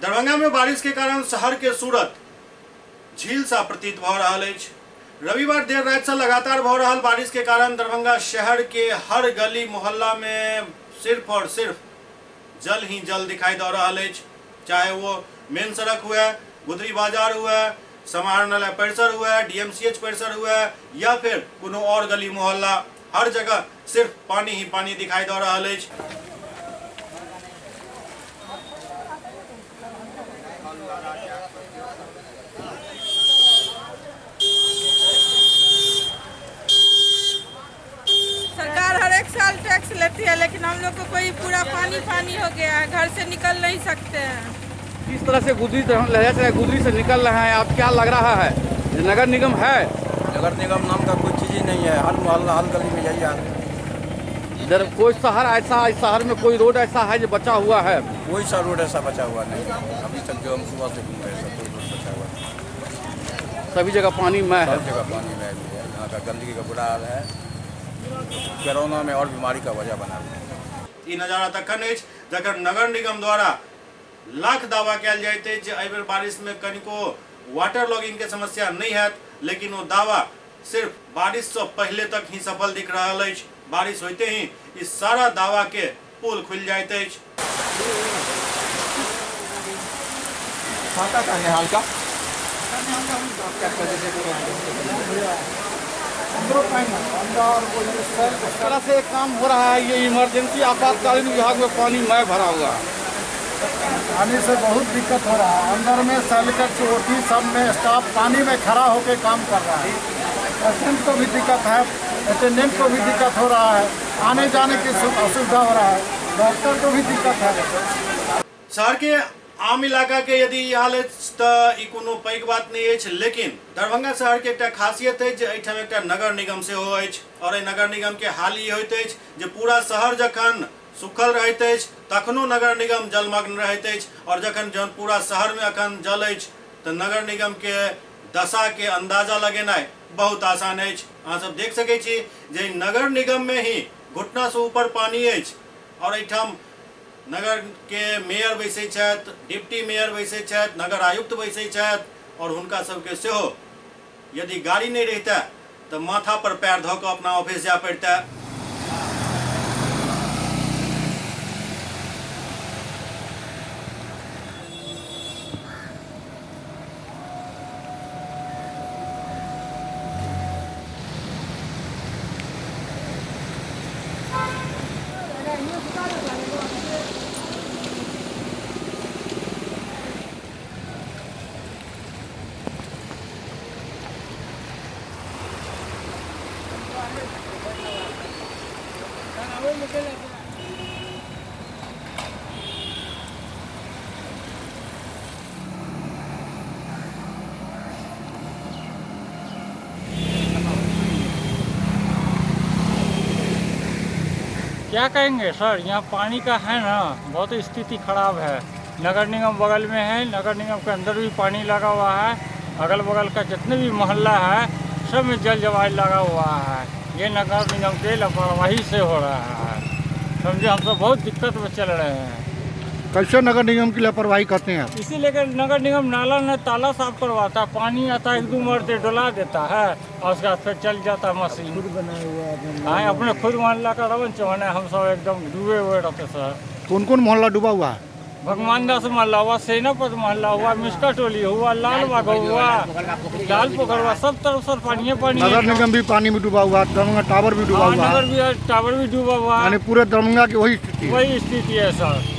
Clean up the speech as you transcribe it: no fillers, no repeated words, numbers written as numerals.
दरभंगा में बारिश के कारण शहर के सूरत झील सा प्रतीत भ रहल अछि। रविवार देर रात से लगातार भ रहल बारिश के कारण दरभंगा शहर के हर गली मोहल्ला में सिर्फ और सिर्फ जल ही जल दिखाई दे रहल अछि। चाहे वो मेन सड़क हुआ, गुदरी बाजार हुआ, समाहरणालय परिसर हुआ, डीएमसीएच परिसर हुआ या फिर कोनो और गली मोहल्ला, हर जगह सिर्फ पानी ही पानी दिखाई दे रहल अछि। सरकार हर एक साल टैक्स लेती है, लेकिन हम लोग को कोई पूरा पानी पानी हो गया है, घर से निकल नहीं सकते हैं। किस तरह से गुदरी से निकल रहे हैं, आप क्या लग रहा है? नगर निगम है? नगर निगम नाम का कोई चीज़ ही नहीं है। हर मोहल्ला हर गली में यही हाल है। इधर कोई शहर ऐसा, इस शहर में कोई रोड ऐसा है जो बचा हुआ है? कोई सा रोड ऐसा बचा हुआ नहीं। अभी तक जो हम सुबह से घूम रहे हैं कोई रोड बचा हुआ नहीं। सभी जगह पानी में है। सब जगह पानी में है। यहाँ का गंदगी का बुरा हाल है। कोरोना में और बीमारी का वजह बना हुआ है। ई नजारा तखन अछि जखन नगर निगम द्वारा लाख दावा कयल जाइत अछि जे एहि बेर बारिश में कनिको वाटर लॉगिंग के समस्या नहीं हैत, लेकिन वो दावा सिर्फ बारिश से पहले तक ही सफल दिख रहा अछि। बारिश होते ही इस सारा दावा के पुल खुल जाइत अछि। इस तरह से काम हो रहा है। ये इमरजेंसी आपातकालीन विभाग में पानी में भरा हुआ है। पानी से बहुत दिक्कत हो रहा है। अंदर में सेलिकट चोटी सब में स्टाफ पानी में खड़ा होकर काम कर रहा है। पेशेंट को भी दिक्कत है, अटेंडेंट को भी दिक्कत हो रहा है, आने जाने की असुविधा हो रहा है, डॉक्टर को भी दिक्कत है। शहर के आम इलाका के यदि हाल तो ई कोनो पैघ बात नहीं अछि, लेकिन दरभंगा शहर के एकटा खासियत है जे एहिठाम एकटा नगर निगम सेहो अछि और नगर निगम के हाल ई होइत अछि जे पूरा शहर जखन सुखल रहैत अछि तखनो नगर निगम जलमग्न रहैत अछि, और जखन पूरा शहर में अखन जल अछि तो नगर निगम के दशा के अंदाजा लगेनाइ बहुत आसान अछि। अहाँ सब देख सकै छी जे नगर निगम में ही घुटना से ऊपर पानी अछि और एहिठाम नगर के मेयर बैसै छथि, डिप्टी मेयर बैसै छथि, नगर आयुक्त बैसै छथि, और हुनका सबके सेहो यदि गाड़ी नहीं रहता तो माथा पर पैर धो के अपना ऑफिस जाय पड़ता। क्या कहेंगे सर, यहाँ पानी का है ना बहुत स्थिति खराब है। नगर निगम बगल में है, नगर निगम के अंदर भी पानी लगा हुआ है, अगल बगल का जितने भी मोहल्ला है सब में जल जमाव लगा हुआ है। ये नगर निगम के लापरवाही से हो रहा है, समझे। हम सब बहुत दिक्कत में चल रहे हैं। कैसे नगर निगम की लापरवाही करते हैं? इसी लेकर नगर निगम नाला न ताला साफ करवाता है, पानी आता है 1-2 मरते डुला देता है और उसके बाद फिर चल जाता है मशीन। हाँ, अपने खुद मोहल्ला का रवन चौहान है, हम सब एकदम डूबे हुए रहते सर। कौन कौन मोहल्ला डूबा हुआ है? भगवान दास मोहल्ला हुआ, सेनापत मोहल्ला हुआ, मिस्का टोली हुआ, लाल बाग हुआ, लाल पोखर हुआ, सब तरफ सर पानी पानी। नगर निगम भी पानी में डूबा हुआ, दरभंगा टावर भी डूबा हुआ है। टावर भी डूबा हुआ है। पूरे दरभंगा की वही स्थिति है सर।